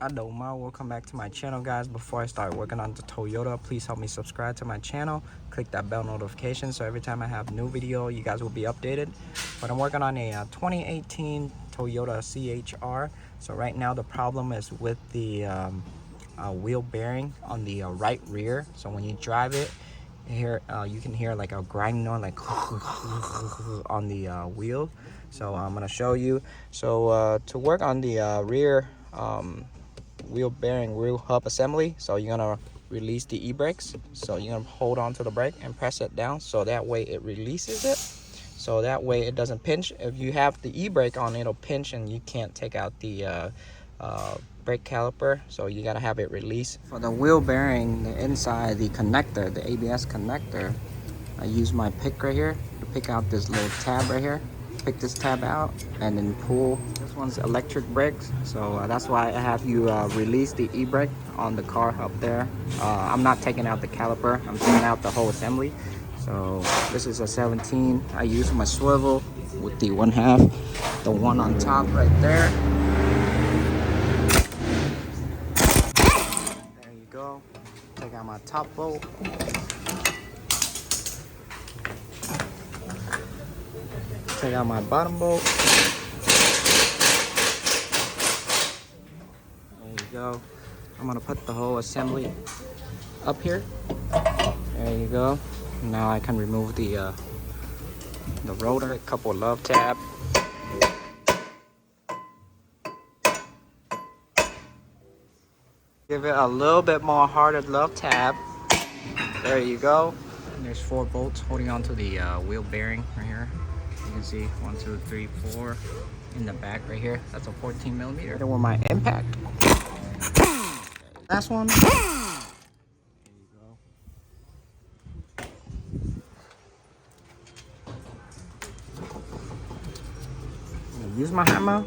Adoma, welcome back to my channel, guys. Before I start working on the Toyota, please help me subscribe to my channel, click that bell notification so every time I have new video you guys will be updated. But I'm working on a 2018 Toyota CHR. So right now the problem is with the wheel bearing on the right rear. So when you drive it here, you can hear like a grinding noise, like on the wheel. So I'm gonna show you. So to work on the rear wheel bearing wheel hub assembly, so you're gonna release the e-brakes. So you're gonna hold on to the brake and press it down, so that way it releases it, so that way it doesn't pinch. If you have the e-brake on, it'll pinch and you can't take out the brake caliper, so you gotta have it release. For the wheel bearing, the inside, the connector, the ABS connector, I use my pick right here to pick out this little tab right here. Pick this tab out and then pull. This one's electric brakes, so that's why I have you release the e-brake on the car up there. I'm not taking out the caliper, I'm taking out the whole assembly. So this is a 17. I use my swivel with the 1/2, the one on top right there. There you go. Take out my top bolt. Take out my bottom bolt. There you go. I'm gonna put the whole assembly up here. There you go. Now I can remove the rotor. A couple love tab. Give it a little bit more harder love tab. There you go. And there's 4 bolts holding on to the wheel bearing right here. You can see 1, 2, 3, 4 in the back right here. That's a 14mm. Then with my impact. Last one. There you go. I'm gonna use my hammer.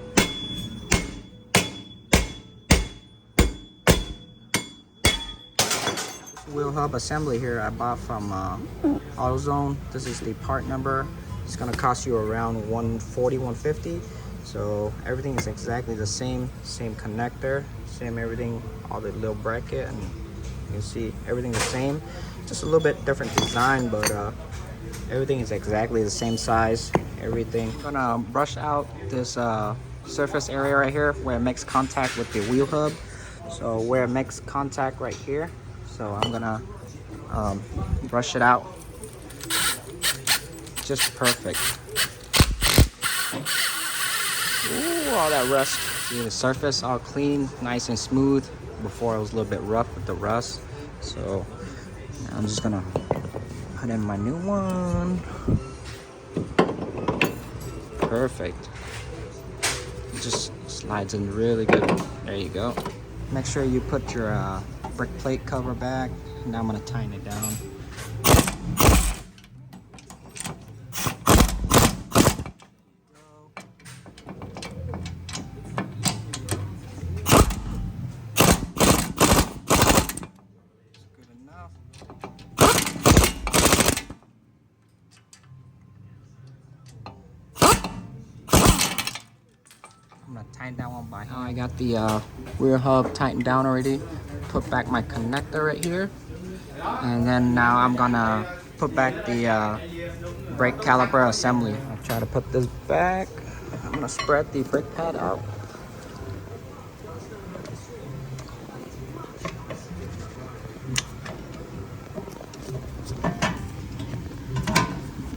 This wheel hub assembly here I bought from AutoZone. This is the part number. It's gonna cost you around $140, $150. So everything is exactly the same connector, same everything, all the little bracket, and you can see everything the same. Just a little bit different design, but everything is exactly the same size, everything. I'm gonna brush out this surface area right here where it makes contact with the wheel hub. So where it makes contact right here. So I'm gonna brush it out. Just perfect. Ooh, all that rust. See the surface all clean, nice and smooth. Before it was a little bit rough with the rust. So I'm just gonna put in my new one. Perfect. It just slides in really good. There you go. Make sure you put your brick plate cover back. Now I'm gonna tighten it down. I'm gonna tighten that one by hand. I got the rear hub tightened down already. Put back my connector right here. And then now I'm gonna put back the brake caliper assembly. I'll try to put this back. I'm gonna spread the brake pad out.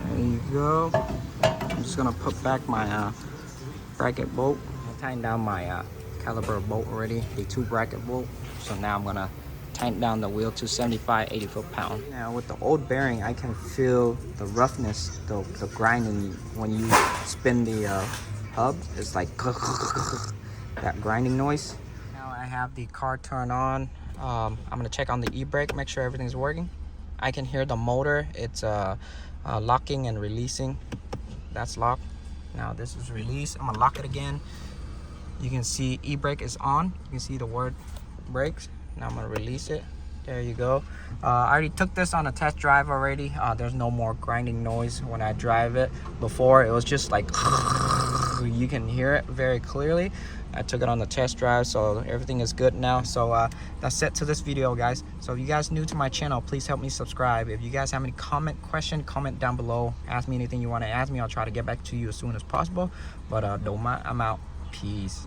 There you go. I'm just gonna put back my bracket bolt. I tightened down my caliper bolt already, the 2 bracket bolt. So now I'm gonna tighten down the wheel to 75, 80 foot-pound. Now with the old bearing, I can feel the roughness, the grinding when you spin the hub. It's like that grinding noise. Now I have the car turned on. I'm gonna check on the e-brake, make sure everything's working. I can hear the motor. It's locking and releasing. That's locked. Now this is released. I'm gonna lock it again. You can see e-brake is on. You can see the word brakes. Now I'm gonna release it. There you go. I already took this on a test drive already. There's no more grinding noise when I drive it. Before it was just like you can hear it very clearly. I took it on the test drive, so everything is good now. So that's it to this video, guys. So if you guys new to my channel, please help me subscribe. If you guys have any comment down below. Ask me anything you want to ask me. I'll try to get back to you as soon as possible. But Doma, I'm out. Peace.